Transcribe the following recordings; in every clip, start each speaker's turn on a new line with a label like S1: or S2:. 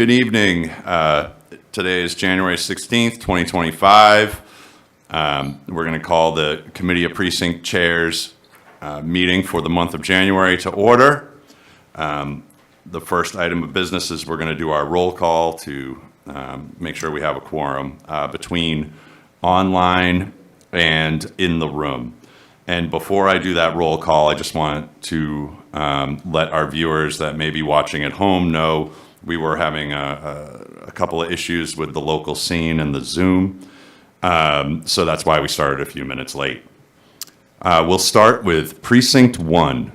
S1: Good evening. Today is January 16th, 2025. We're going to call the Committee of Precinct Chairs meeting for the month of January to order. The first item of business is we're going to do our roll call to make sure we have a quorum between online and in the room. And before I do that roll call, I just want to let our viewers that may be watching at home know we were having a couple of issues with the local scene and the Zoom. So that's why we started a few minutes late. We'll start with Precinct 1.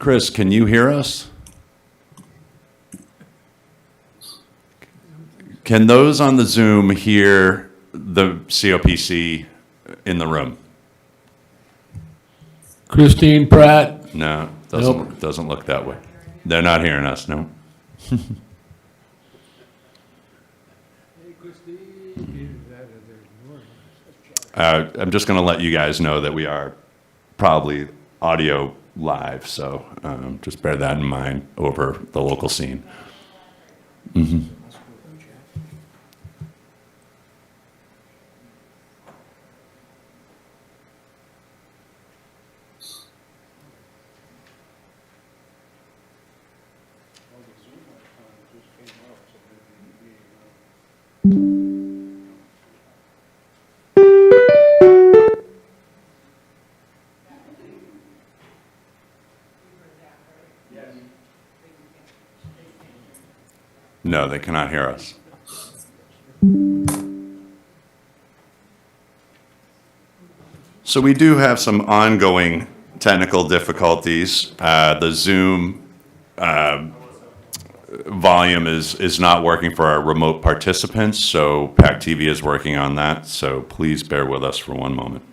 S1: Chris, can you hear us? Can those on the Zoom hear the COPC in the room?
S2: Christine Pratt.
S1: No,
S2: Nope.
S1: doesn't look that way. They're not hearing us, no. I'm just going to let you guys know that we are probably audio live, so just bear that in mind over the local scene. No, they cannot hear us. So we do have some ongoing technical difficulties. The Zoom volume is not working for our remote participants, so PAC TV is working on that. So please bear with us for one moment.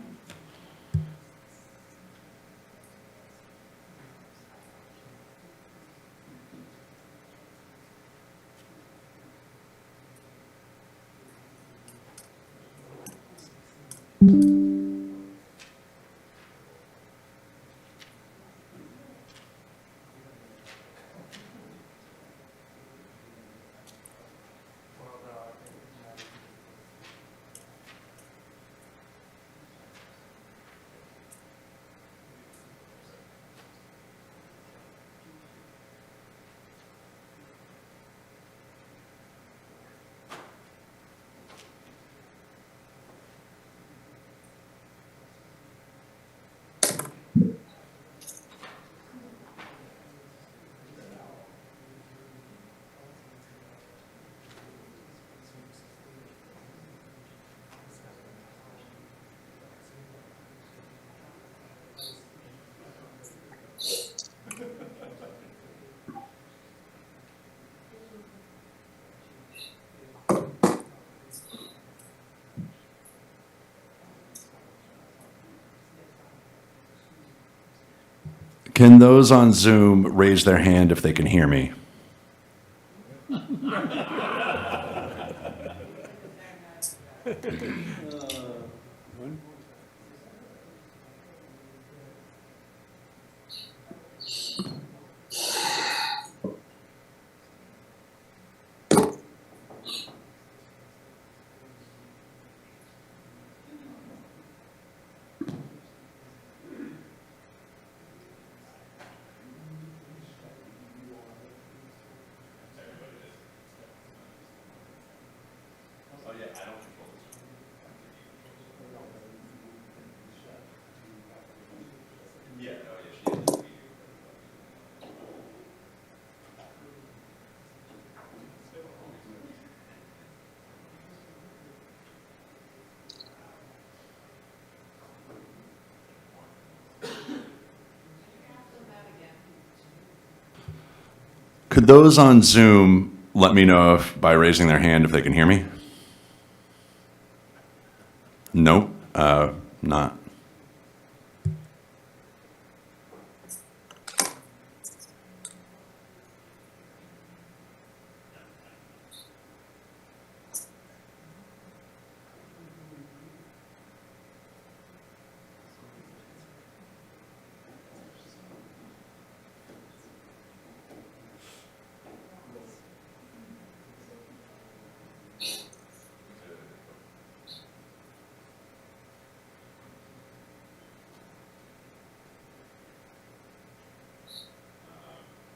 S1: Can those on Zoom raise their hand if they can hear me? Could those on Zoom let me know if by raising their hand if they can hear me? Nope, not.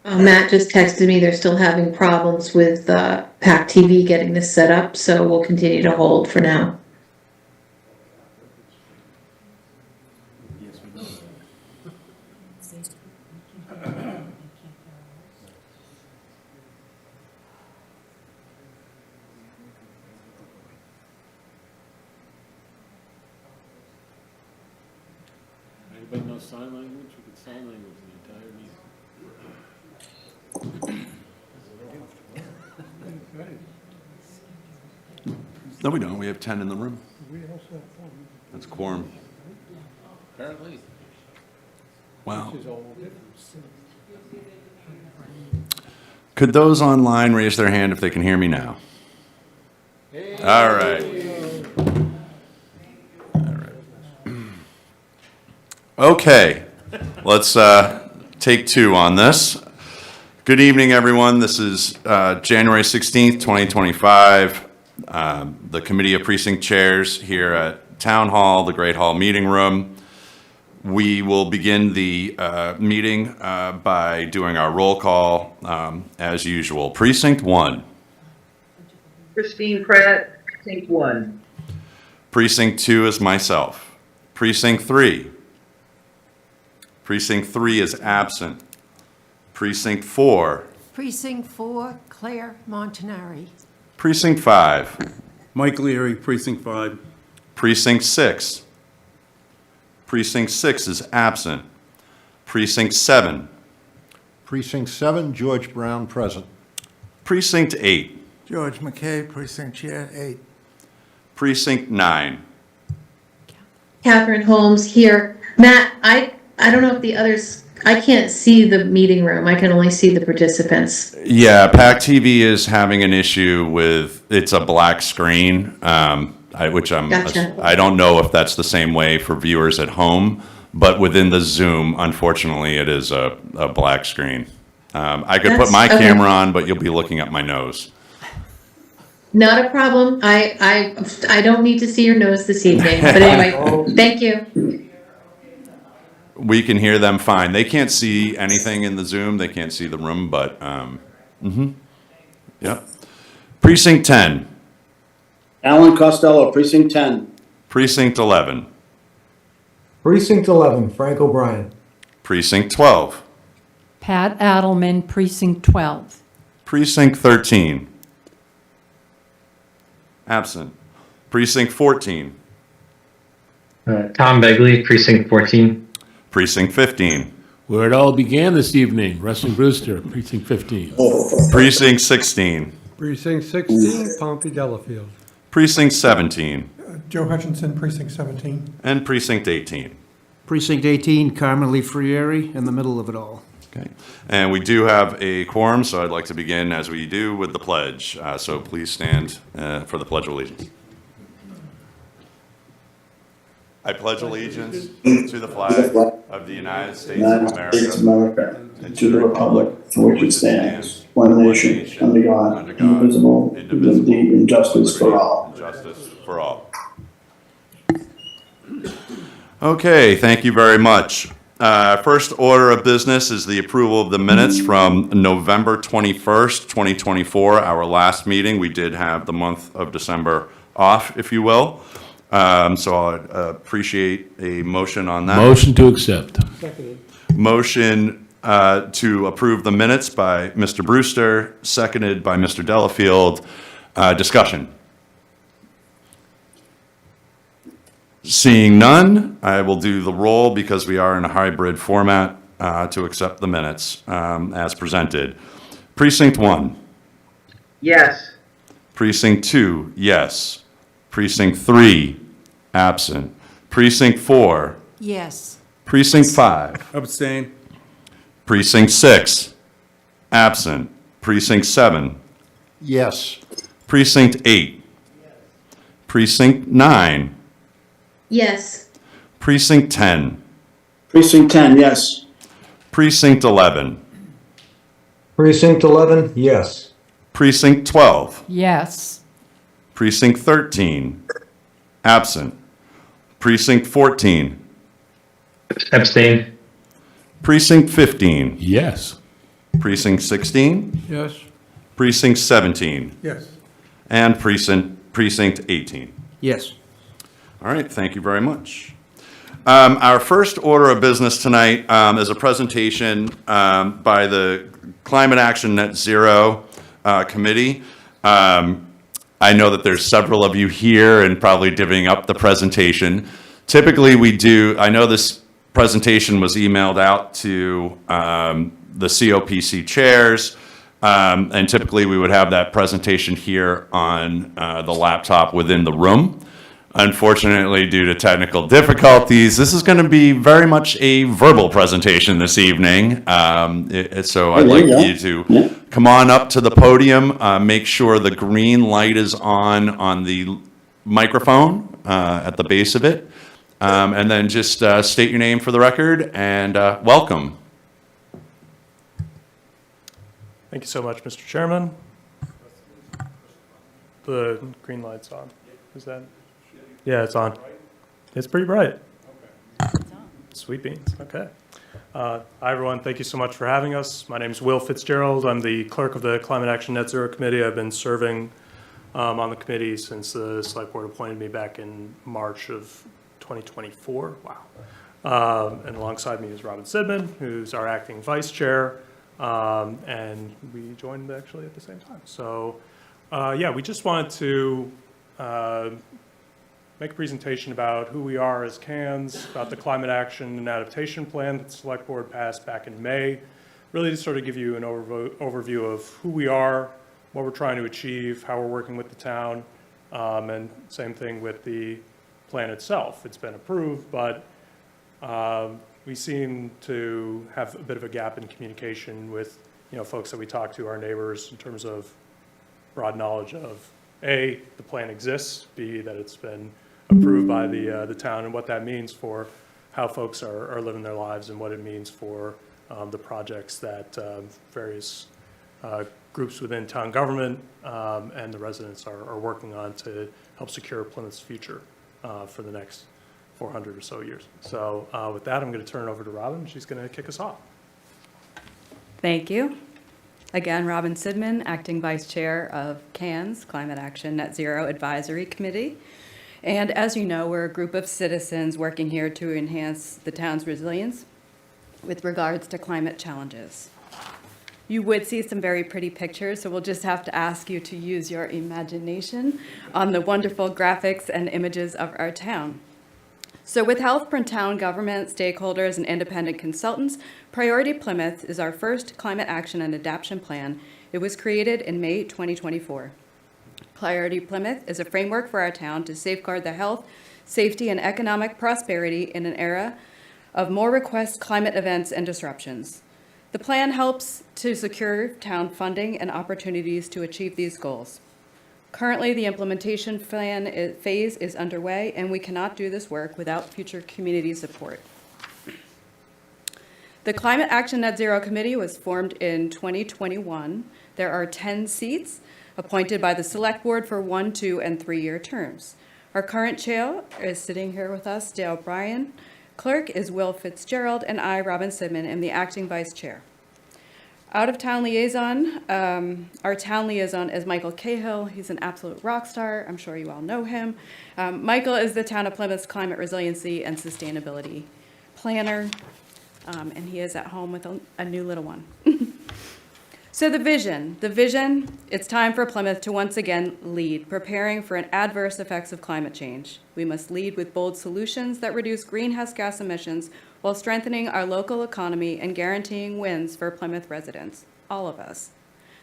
S3: Matt just texted me, they're still having problems with PAC TV getting this set up, so we'll continue to hold for now.
S2: Anybody know sign language? We could sign language the entire meeting.
S1: No, we don't. We have 10 in the room. That's quorum.
S2: Apparently.
S1: Wow. Could those online raise their hand if they can hear me now? All right. Okay, let's take two on this. Good evening, everyone. This is January 16th, 2025. The Committee of Precinct Chairs here at Town Hall, the Great Hall Meeting Room. We will begin the meeting by doing our roll call as usual. Precinct 1.
S4: Christine Pratt, Precinct 1.
S1: Precinct 2 is myself. Precinct 3. Precinct 3 is absent. Precinct 4.
S5: Precinct 4, Claire Montanari.
S1: Precinct 5.
S6: Mike Leary, Precinct 5.
S1: Precinct 6. Precinct 6 is absent. Precinct 7.
S7: Precinct 7, George Brown, present.
S1: Precinct 8.
S8: George McKay, Precinct Chair, 8.
S1: Precinct 9.
S3: Catherine Holmes here. Matt, I don't know if the others, I can't see the meeting room. I can only see the participants.
S1: Yeah, PAC TV is having an issue with, it's a black screen, which
S3: Gotcha.
S1: I don't know if that's the same way for viewers at home, but within the Zoom, unfortunately, it is a black screen. I could put my
S3: Okay.
S1: camera on, but you'll be looking at my nose.
S3: Not a problem. I don't need to see your nose this evening, but anyway, thank you.
S1: We can hear them fine. They can't see anything in the Zoom. They can't see the room, but, yep. Precinct 10.
S9: Alan Costello, Precinct 10.
S1: Precinct 11.
S10: Precinct 11, Frank O'Brien.
S1: Precinct 12.
S5: Pat Adelman, Precinct 12.
S1: Precinct 13. Absent. Precinct 14.
S11: Tom Begley, Precinct 14.
S1: Precinct 15.
S2: Where it all began this evening, Russell Brewster, Precinct 15.
S1: Precinct 16.
S10: Precinct 16, Pompey Delafield.
S1: Precinct 17.
S8: Joe Hutchinson, Precinct 17.
S1: And Precinct 18.
S6: Precinct 18, Carmen Lee Frieri, in the middle of it all.
S1: Okay. And we do have a quorum, so I'd like to begin, as we do, with the pledge. So please stand for the Pledge of Allegiance. I pledge allegiance to the flag of the United States of America
S9: and to the republic for which it stands, one nation, under God, indivisible, with liberty and justice for all.
S1: Justice for all. Okay, thank you very much. First order of business is the approval of the minutes from November 21st, 2024, our last meeting. We did have the month of December off, if you will. So I'd appreciate a motion on that.
S2: Motion to accept.
S1: Motion to approve the minutes by Mr. Brewster, seconded by Mr. Delafield. Discussion. Seeing none, I will do the roll because we are in a hybrid format to accept the minutes as presented. Precinct 1.
S4: Yes.
S1: Precinct 2, yes. Precinct 3, absent. Precinct 4.
S5: Yes.
S1: Precinct 5.
S6: Abstain.
S1: Precinct 6, absent. Precinct 7.
S7: Yes.
S1: Precinct 8. Precinct 9.
S3: Yes.
S1: Precinct 10.
S9: Precinct 10, yes.
S1: Precinct 11.
S10: Precinct 11, yes.
S1: Precinct 12.
S5: Yes.
S1: Precinct 13, absent. Precinct 14.
S11: Abstain.
S1: Precinct 15.
S2: Yes.
S1: Precinct 16,
S8: Yes.
S1: Precinct 17,
S8: Yes.
S1: and Precinct 18.
S6: Yes.
S1: All right, thank you very much. Our first order of business tonight is a presentation by the Climate Action Net Zero Committee. I know that there's several of you here and probably divvying up the presentation. Typically, we do, I know this presentation was emailed out to the COPC chairs, and typically we would have that presentation here on the laptop within the room. Unfortunately, due to technical difficulties, this is going to be very much a verbal presentation this evening. So I'd like you to come on up to the podium, make sure the green light is on the microphone at the base of it, and then just state your name for the record and welcome.
S12: Thank you so much, Mr. Chairman. The green light's on. Is that? Yeah, it's on. It's pretty bright. Sweet beans. Okay. Hi, everyone. Thank you so much for having us. My name is Will Fitzgerald. I'm the clerk of the Climate Action Net Zero Committee. I've been serving on the committee since the select board appointed me back in March of 2024. Wow. And alongside me is Robin Sidman, who's our acting vice chair. And we joined actually at the same time. So yeah, we just wanted to make a presentation about who we are as CANS, about the Climate Action and Adaptation Plan that the Select Board passed back in May, really to sort of give you an overview of who we are, what we're trying to achieve, how we're working with the town, and same thing with the plan itself. It's been approved, but we seem to have a bit of a gap in communication with folks that we talk to, our neighbors, in terms of broad knowledge of A, the plan exists, B, that it's been approved by the town, and what that means for how folks are living their lives and what it means for the projects that various groups within town government and the residents are working on to help secure Plymouth's future for the next 400 or so years. So with that, I'm going to turn it over to Robin. She's going to kick us off.
S13: Thank you. Again, Robin Sidman, Acting Vice Chair of CANS, Climate Action Net Zero Advisory Committee. And as you know, we're a group of citizens working here to enhance the town's resilience with regards to climate challenges. You would see some very pretty pictures, so we'll just have to ask you to use your imagination on the wonderful graphics and images of our town. So with help from town government, stakeholders, and independent consultants, Priority Plymouth is our first climate action and adaptation plan. It was created in May 2024. Priority Plymouth is a framework for our town to safeguard the health, safety, and economic prosperity in an era of more request climate events and disruptions. The plan helps to secure town funding and opportunities to achieve these goals. Currently, the implementation plan phase is underway, and we cannot do this work without future community support. The Climate Action Net Zero Committee was formed in 2021. There are 10 seats appointed by the Select Board for 1-, 2-, and 3-year terms. Our current chair is sitting here with us, Dale Bryan. Clerk is Will Fitzgerald, and I, Robin Sidman, am the acting vice chair. Out-of-town liaison, our town liaison is Michael Cahill. He's an absolute rock star. I'm sure you all know him. Michael is the town of Plymouth's climate resiliency and sustainability planner, and he is at home with a new little one. So the vision, it's time for Plymouth to once again lead, preparing for an adverse effects of climate change. We must lead with bold solutions that reduce greenhouse gas emissions while strengthening our local economy and guaranteeing wins for Plymouth residents, all of us.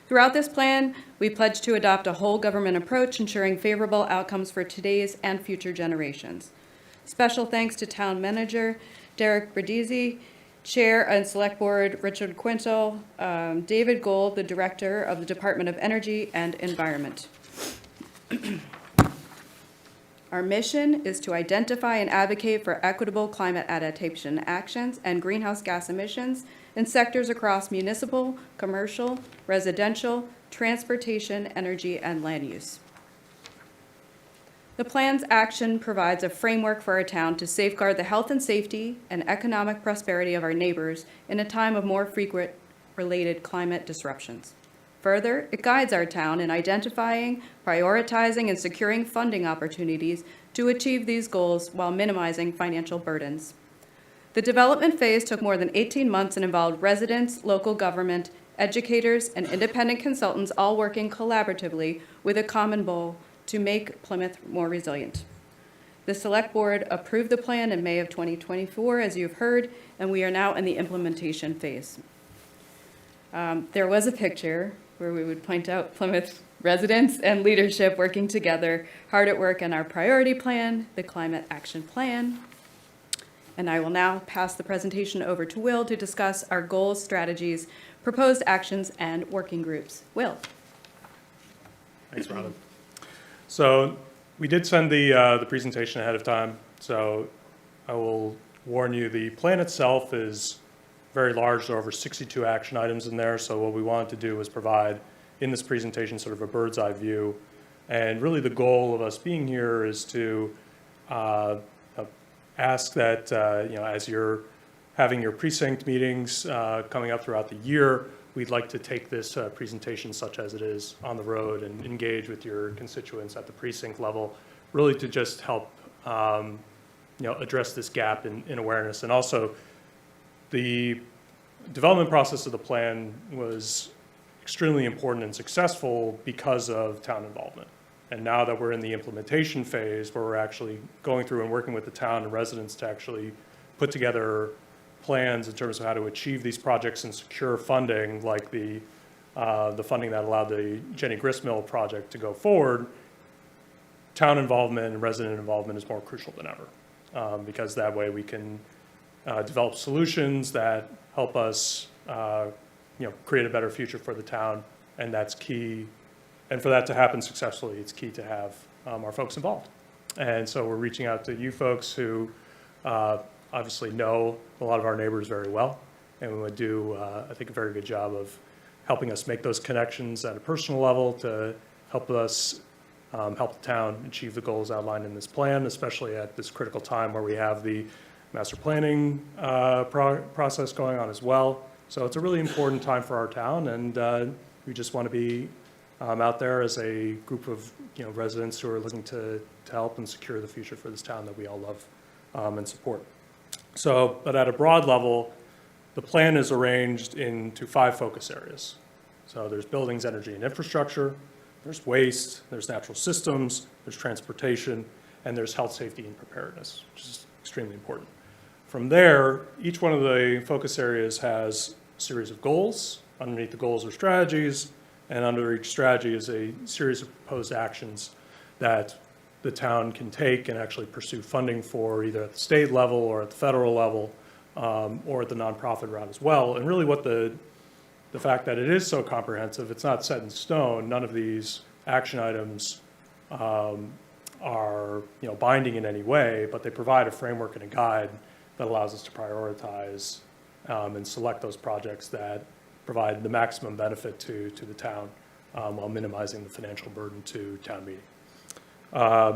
S13: Throughout this plan, we pledge to adopt a whole government approach, ensuring favorable outcomes for today's and future generations. Special thanks to Town Manager Derek Bradisi, Chair and Select Board Richard Quintal, David Gold, the Director of the Department of Energy and Environment. Our mission is to identify and advocate for equitable climate adaptation actions and greenhouse gas emissions in sectors across municipal, commercial, residential, transportation, energy, and land use. The plan's action provides a framework for our town to safeguard the health and safety and economic prosperity of our neighbors in a time of more frequent related climate disruptions. Further, it guides our town in identifying, prioritizing, and securing funding opportunities to achieve these goals while minimizing financial burdens. The development phase took more than 18 months and involved residents, local government, educators, and independent consultants all working collaboratively with a common goal to make Plymouth more resilient. The Select Board approved the plan in May of 2024, as you've heard, and we are now in the implementation phase. There was a picture where we would point out Plymouth residents and leadership working together, hard at work on our priority plan, the Climate Action Plan. And I will now pass the presentation over to Will to discuss our goals, strategies, proposed actions, and working groups. Will.
S12: Thanks, Robin. So we did send the presentation ahead of time, so I will warn you, the plan itself is very large. There are over 62 action items in there, so what we wanted to do was provide in this presentation sort of a bird's eye view. And really the goal of us being here is to ask that, as you're having your precinct meetings coming up throughout the year, we'd like to take this presentation such as it is on the road and engage with your constituents at the precinct level, really to just help address this gap in awareness. And also, the development process of the plan was extremely important and successful because of town involvement. And now that we're in the implementation phase, where we're actually going through and working with the town and residents to actually put together plans in terms of how to achieve these projects and secure funding, like the funding that allowed the Jenny Gristmill project to go forward, town involvement and resident involvement is more crucial than ever, because that way we can develop solutions that help us create a better future for the town, and that's key. And for that to happen successfully, it's key to have our folks involved. And so we're reaching out to you folks who obviously know a lot of our neighbors very well, and we would do, I think, a very good job of helping us make those connections at a personal level to help us help the town achieve the goals outlined in this plan, especially at this critical time where we have the master planning process going on as well. So it's a really important time for our town, and we just want to be out there as a group of residents who are looking to help and secure the future for this town that we all love and support. So, but at a broad level, the plan is arranged into 5 focus areas. So there's buildings, energy, and infrastructure, there's waste, there's natural systems, there's transportation, and there's health, safety, and preparedness, which is extremely important. From there, each one of the focus areas has a series of goals. Underneath the goals are strategies, and under each strategy is a series of proposed actions that the town can take and actually pursue funding for, either at the state level or at the federal level, or at the nonprofit route as well. And really what the fact that it is so comprehensive, it's not set in stone. None of these action items are binding in any way, but they provide a framework and a guide that allows us to prioritize and select those projects that provide the maximum benefit to the town while minimizing the financial burden to town meeting.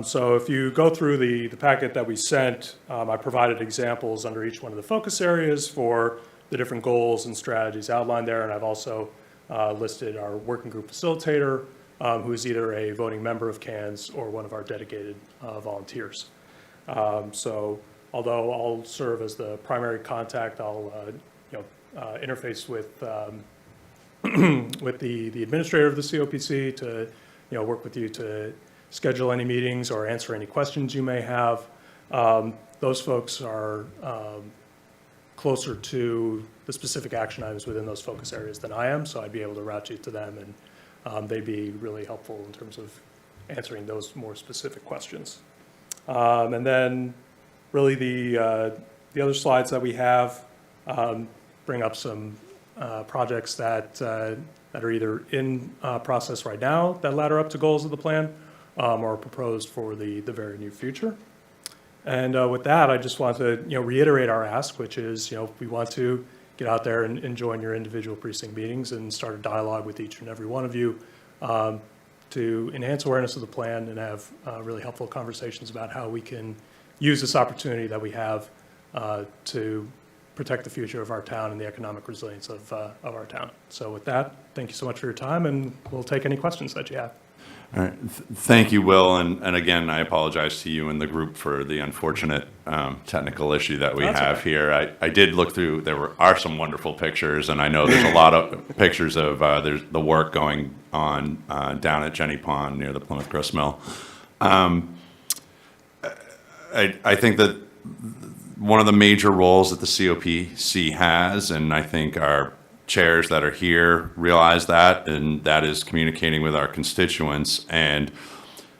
S12: So if you go through the packet that we sent, I provided examples under each one of the focus areas for the different goals and strategies outlined there, and I've also listed our working group facilitator, who is either a voting member of CANS or one of our dedicated volunteers. So although I'll serve as the primary contact, I'll interface with with the administrator of the COPC to work with you to schedule any meetings or answer any questions you may have. Those folks are closer to the specific action items within those focus areas than I am, so I'd be able to route you to them, and they'd be really helpful in terms of answering those more specific questions. And then really the other slides that we have bring up some projects that are either in process right now that ladder up to goals of the plan, or proposed for the very near future. And with that, I just want to reiterate our ask, which is we want to get out there and join your individual precinct meetings and start a dialogue with each and every one of you to enhance awareness of the plan and have really helpful conversations about how we can use this opportunity that we have to protect the future of our town and the economic resilience of our town. So with that, thank you so much for your time, and we'll take any questions that you have.
S1: All right. Thank you, Will. And again, I apologize to you and the group for the unfortunate technical issue that we
S12: That's
S1: have
S12: okay.
S1: here. I did look through, are some wonderful pictures, and I know there's a lot of pictures of there's the work going on down at Jenny Pond near the Plymouth Grist Mill. I think that one of the major roles that the COPC has, and I think our chairs that are here realize that, and that is communicating with our constituents. And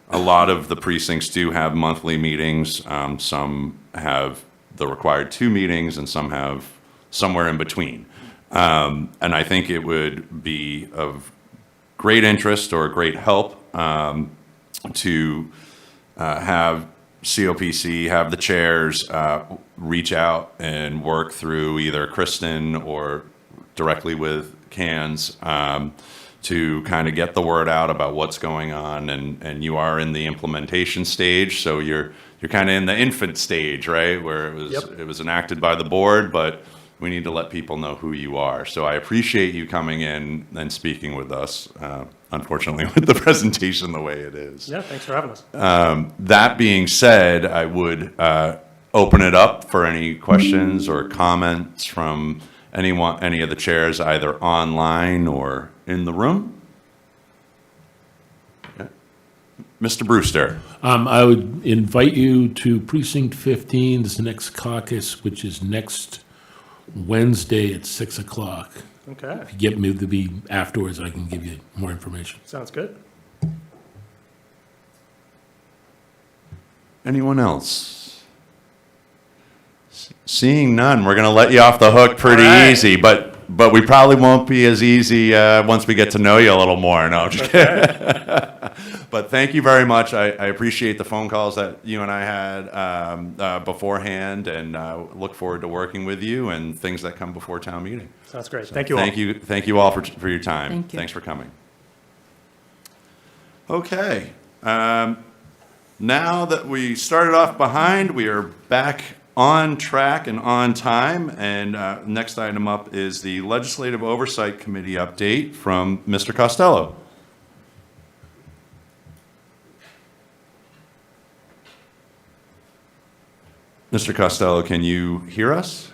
S1: a lot of the precincts do have monthly meetings. Some have the required 2 meetings, and some have somewhere in between. And I think it would be of great interest or great help to have COPC, have the chairs reach out and work through either Kristen or directly with CANS to kind of get the word out about what's going on. And you are in the implementation stage, so you're kind of in the infant stage, right? Where it was enacted by the board, but we need to let people know who you are. So I appreciate you coming in and speaking with us, unfortunately, with the presentation the way it is.
S12: Yeah, thanks for having us.
S1: That being said, I would open it up for any questions or comments from any of the chairs, either online or in the room. Okay. Mr. Brewster.
S14: I would invite you to Precinct 15, this next caucus, which is next Wednesday at 6 o'clock.
S12: Okay,
S14: If you get me to be afterwards, I can give you more information.
S12: sounds good.
S1: Anyone else? Seeing none, we're going to let you off the hook pretty easy, but we probably won't be as easy once we get to know you a little more. No, I'm just kidding. But thank you very much. I appreciate the phone calls that you and I had beforehand, and look forward to working with you and things that come before town meeting.
S12: Sounds great. Thank you all.
S1: Thank you all for your time.
S5: Thank you.
S1: Thanks for coming. Okay. Now that we started off behind, we are back on track and on time. And next item up is the Legislative Oversight Committee update from Mr. Costello. Mr. Costello, can you hear us?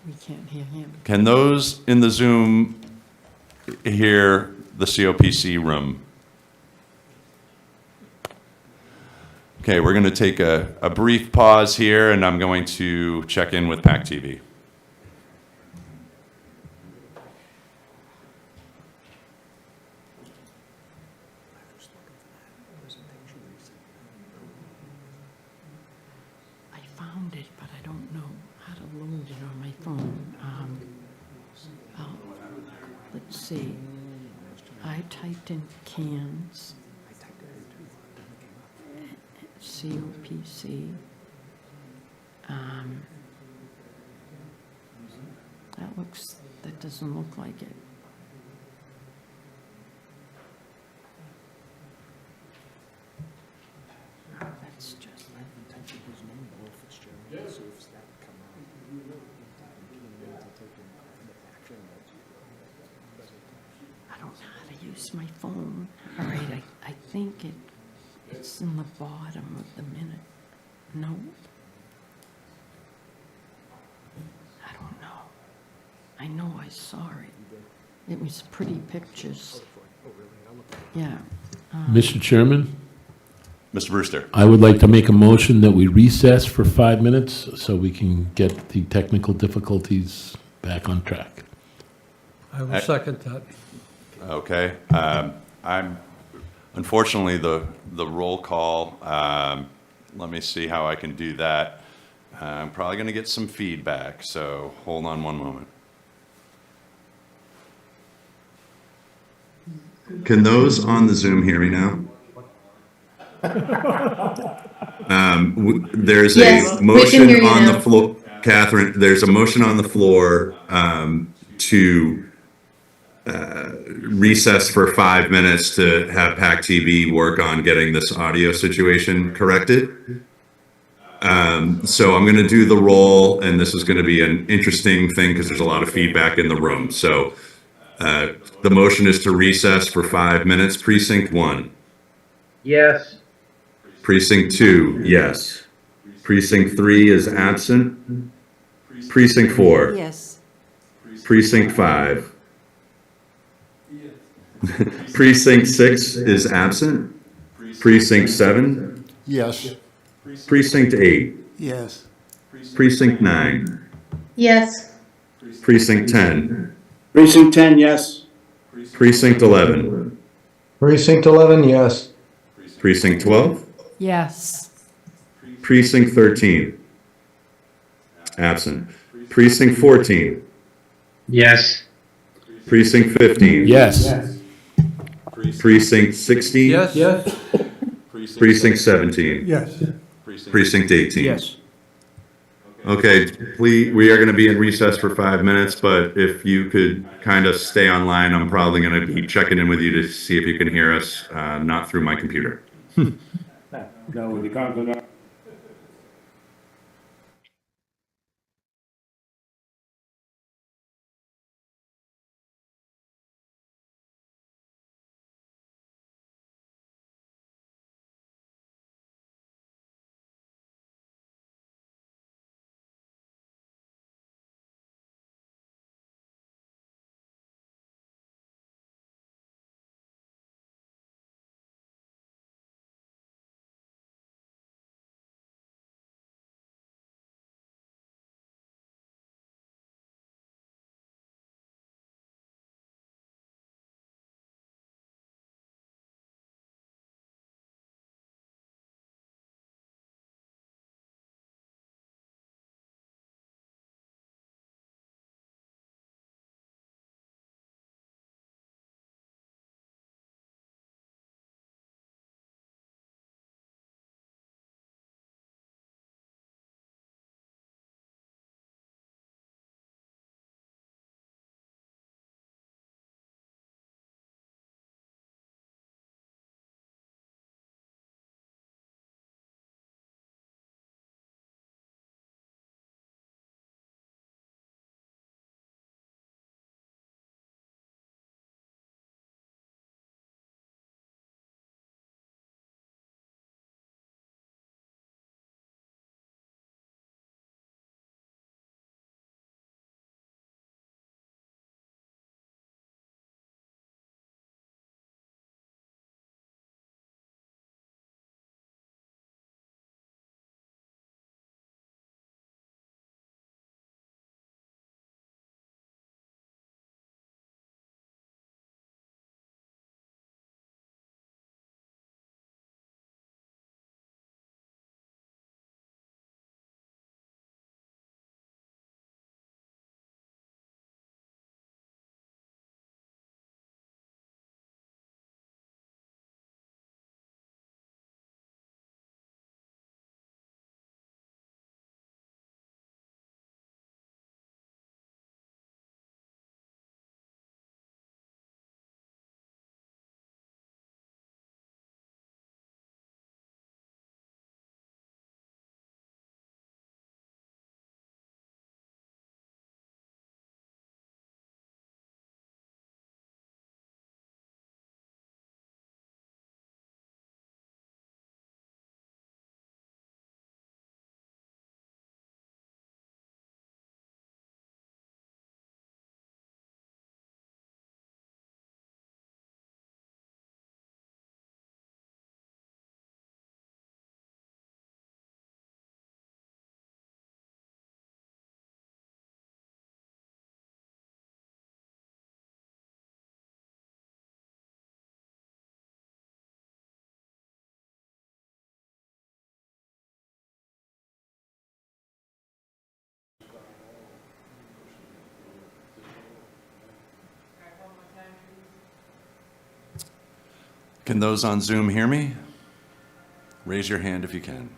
S5: We can't hear him.
S1: Can those in the Zoom hear the COPC room? Okay, we're going to take a brief pause here, and I'm going to check in with PAC TV.
S5: I found it, but I don't know how to load it on my phone. Let's see. I typed in CANS. COPC. That doesn't look like it. Oh, that's just. I don't know how to use my phone. All right, I think it's in the bottom of the minute. No. I don't know. I know I saw it. It was pretty pictures. Yeah.
S14: Mr. Chairman,
S1: Mr. Brewster.
S14: I would like to make a motion that we recess for 5 minutes so we can get the technical difficulties back on track.
S10: I will second that.
S1: Okay. I'm unfortunately the roll call. Let me see how I can do that. I'm probably going to get some feedback, so hold on one moment. Can those on the Zoom hear me now? There's
S3: Yes,
S1: a
S3: we can
S1: motion
S3: hear you
S1: on
S3: now.
S1: the floor, Catherine. There's a motion on the floor to recess for 5 minutes to have PAC TV work on getting this audio situation corrected. So I'm going to do the roll, and this is going to be an interesting thing because there's a lot of feedback in the room. So the motion is to recess for 5 minutes. Precinct 1.
S4: Yes.
S1: Precinct 2, yes. Precinct 3 is absent. Precinct 4.
S5: Yes.
S1: Precinct 5. Precinct 6 is absent. Precinct 7.
S7: Yes.
S1: Precinct 8.
S8: Yes.
S1: Precinct 9.
S3: Yes.
S1: Precinct 10.
S9: Precinct 10, yes.
S1: Precinct 11.
S11: Precinct 11, yes.
S1: Precinct 12.
S5: Yes.
S1: Precinct 13. Absent. Precinct 14.
S11: Yes.
S1: Precinct 15.
S14: Yes.
S1: Precinct 16.
S10: Yes? Yes.
S1: Precinct 17.
S8: Yes.
S1: Precinct 18.
S6: Yes.
S1: Okay, we are going to be in recess for 5 minutes, but if you could kind of stay online, I'm probably going to be checking in with you to see if you can hear us, not through my computer.
S2: No, the conflict.
S1: Can those on Zoom hear me? Raise your hand if you can.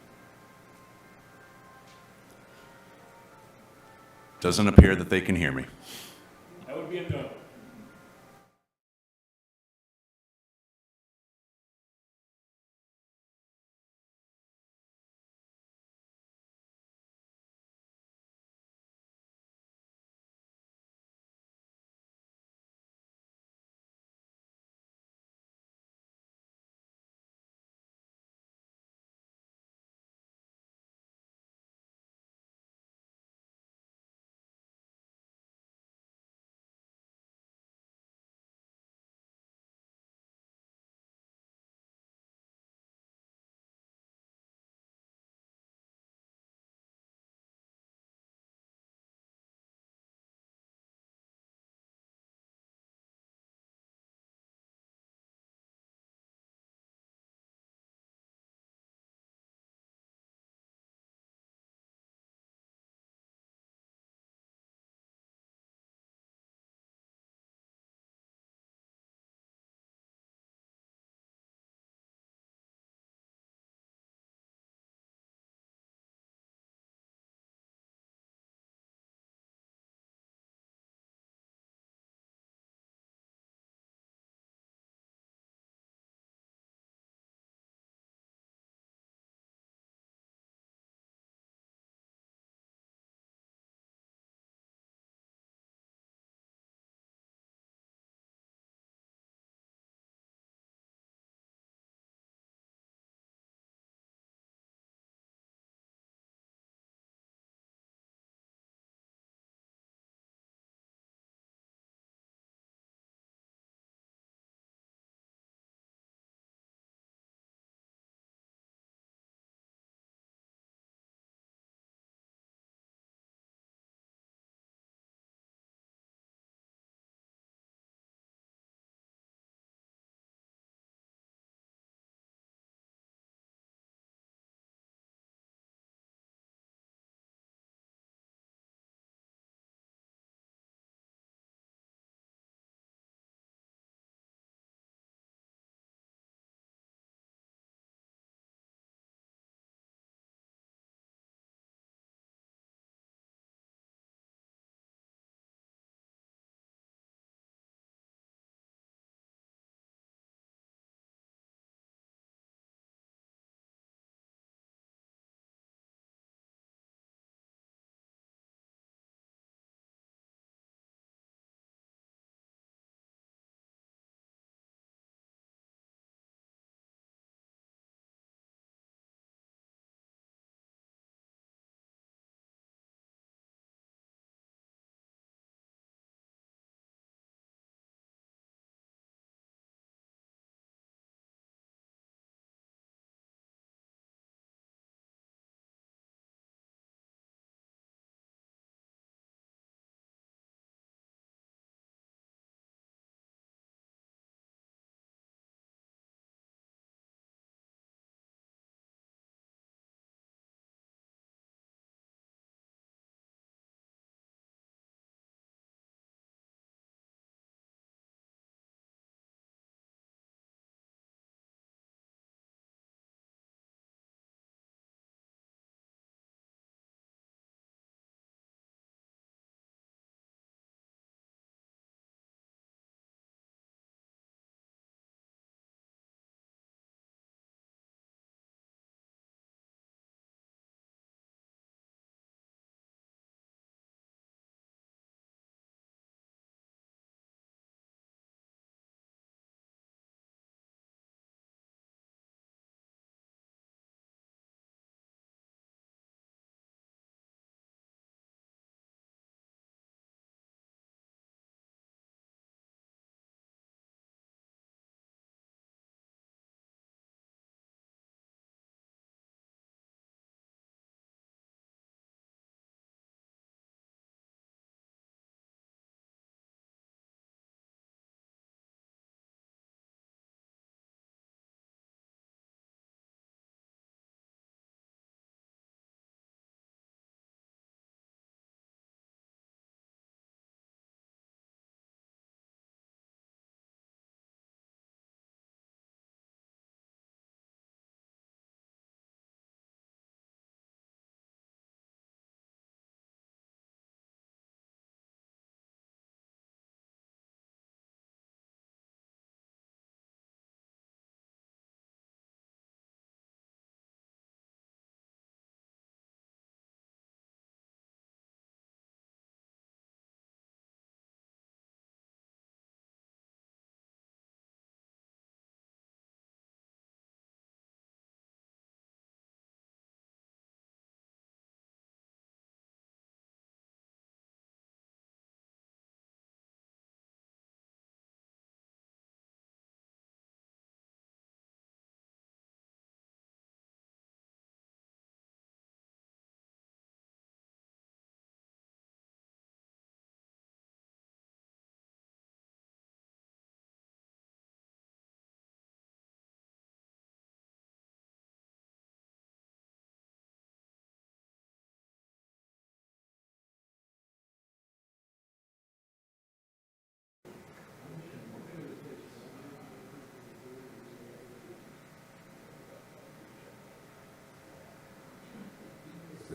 S1: Doesn't appear that they can hear me.
S2: That would be a no.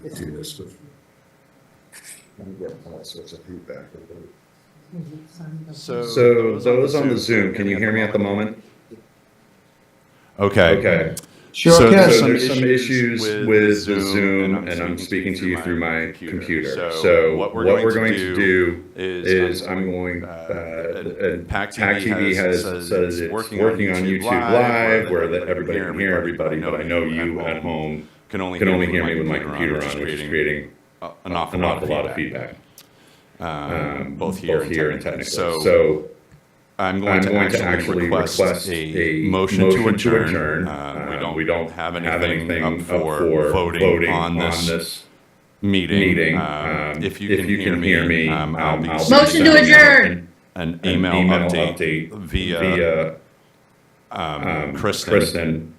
S7: do this with. I'm getting all sorts of feedback.
S1: So
S11: those on the Zoom, can you hear me at the moment?
S1: Okay.
S11: Okay.
S6: Sure
S11: So
S6: can.
S11: there's some issues with the Zoom, and I'm speaking to you through my computer. So what we're going to do is I'm going,
S1: PAC
S11: PAC TV says it's working on YouTube Live, where everybody can hear everybody, but I know you at home
S1: can only
S11: hear me with my computer on, which is creating
S1: an awful lot of feedback. Both here and technically. So I'm going to actually request a motion to adjourn. We don't have anything up for voting on this meeting. If you can hear me, I'll be
S3: Motion to adjourn.
S1: an email update via Kristen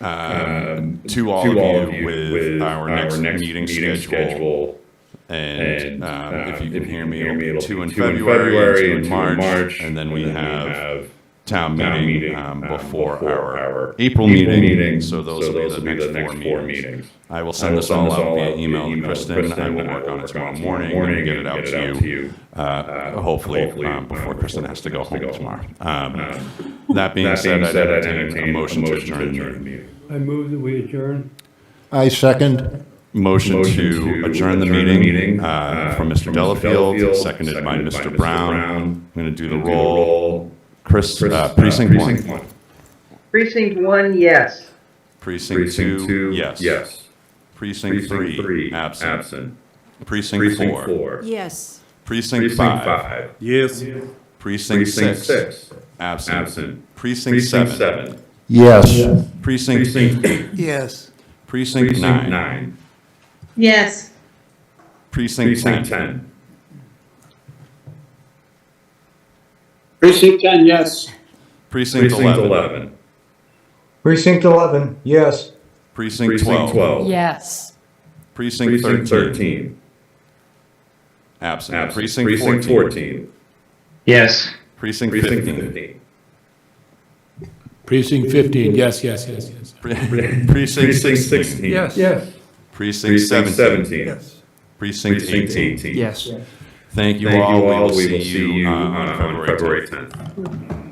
S1: to all of you with our next meeting schedule. And if you can hear me, it'll be 2 in February, 2 in March, and then we have town meeting before our April meeting. So those will be the next 4 meetings. I will send this all out via email to Kristen. I will work on it tomorrow morning and get it out to you, hopefully before Kristen has to go home tomorrow. That being said, I'd entertain a motion to adjourn the meeting.
S10: I move that we adjourn.
S7: I second.
S1: Motion to adjourn the meeting from Mr. Delafield, seconded by Mr. Brown. I'm going to do the roll. Chris, Precinct 1.
S4: Precinct 1, yes.
S1: Precinct 2, yes. Precinct 3, absent. Precinct 4.
S5: Yes.
S1: Precinct 5.
S2: Yes.
S1: Precinct 6, absent. Precinct 7.
S7: Yes.
S1: Precinct 8.
S8: Yes.
S1: Precinct 9.
S3: Yes.
S1: Precinct 10.
S11: Precinct 10, yes.
S1: Precinct 11.
S11: Precinct 11, yes.
S1: Precinct 12.
S5: Yes.
S1: Precinct 13. Absent. Precinct 14.
S11: Yes.
S1: Precinct 15.
S14: Precinct 15, yes.
S1: Precinct 16.
S10: Yes.
S1: Precinct 17.
S8: Yes.
S1: Precinct 18.
S6: Yes.
S1: Thank you all. We will see you on February 10th.